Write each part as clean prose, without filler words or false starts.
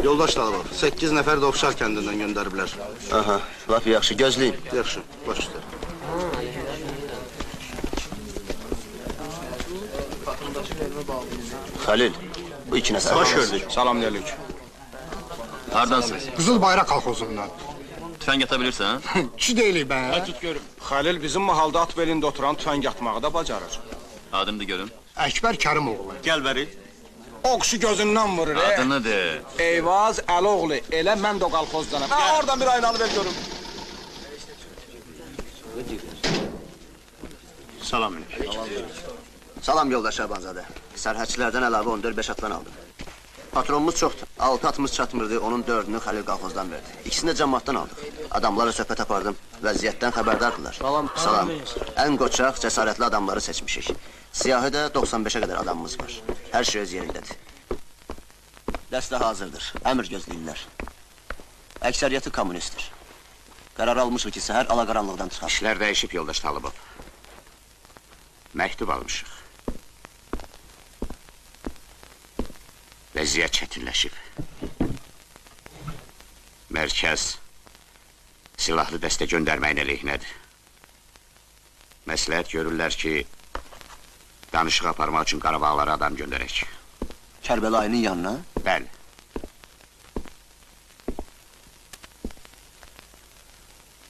Yoldaş Talıbov, 8 nəfər də Ofşar kəndindən göndəriblər. Aha, laf yaxşı, gözləyim. Yaxşı, baş üstə. Xəlil, bu iki nəfər. Hoş gördük, salamünaleyküm. Hardansınız? Qızıl Bayraq kolxozundan. Tüfəng atabilirsən? Kişi deyilik be. Xəlil bizim mahalda at belində oturan tüfəng atmağı da bacarır. Adını da görüm. Əkbər Kərimoğlu. Gəl bəri. Oqşu gözündən vurur, Adını de. Eyvaz Əloğlu, elə mən də o qalxozdanam. Oradan bir aynalı ver görüm. Salam yoldaş Şabanzadə. Sərhədçilərdən əlavə 14-5 atlan aldım. Patronumuz çoxdur. 6 atımız çatmırdı, onun 4-ünü Xəlil qalxozdan verdi. İkisini də cəmaatdan aldıq. Adamlarla söhbət apardım. Vəziyyətdən xəbərdardırlar. Salam. Ən qoçaq, cəsarətli adamları seçmişik. Siyahı da 95-ə qədər adamımız var. Hər şey öz yerindədir. Dəstə hazırdır. Əmr gözləyirlər. Əksəriyyəti kommunistdir. Qərar almışıq ki, səhər alaqaranlıqdan çıxar. İşlər dəyişib yoldaş Talıbov. Məktub almışıq. Vəziyyət çətinləşib. Mərkəz silahlı dəstə göndərməyin əleyhinədir. Məsləhət görürlər ki, danışıq aparmaq üçün Qarabağlara adam göndərək. Kərbəlayının yanına? Bəli.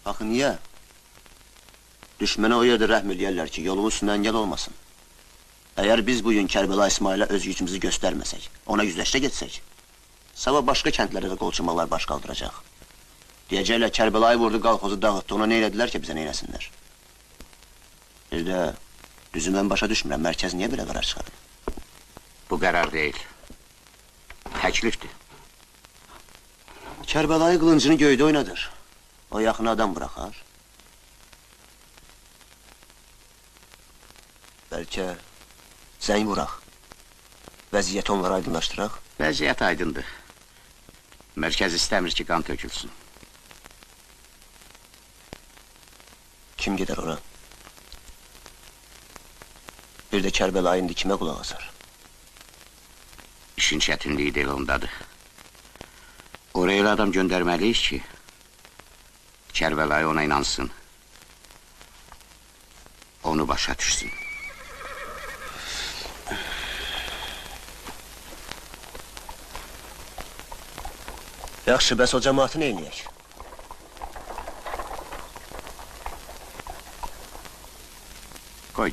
Baxın, niyə? Düşmənə o yerdə rəhm eləyərlər ki, yolumuz üstündən əngəl olmasın. Əgər biz bugün Kərbəla İsmailə öz gücümüzü göstərməsək, ona yüzləşdə getsək, sabah başqa kəndlərə də qolçumalar baş qaldıracaq. Deyəcəklər, Kərbəlayı vurdu, qalxozu dağıtdı, ona nə elədilər ki, bizə nə eləsinlər? Bir də, düzü mən başa düşmürəm, mərkəz niyə belə qərar çıxarır? Bu qərar deyil. Təklifdir. Kərbəlayı qılıncını göydə oynadır. O yaxına adam bıraxar. Bəlkə zəng vuraq. Vəziyyəti onlara aydınlaşdıraq. Vəziyyət aydındır. Mərkəz istəmir ki, qan tökülsün. Kim gedər ora? Bir də Kərbəlayı indi kimə qulaq asar? İşin çətinliyi deyil ondadır. Oraya elə adam göndərməliyik ki, Kərbəlayı ona inansın. Onu başa düşsün. Yaxşı, bəs o cəmaatı neyniyək?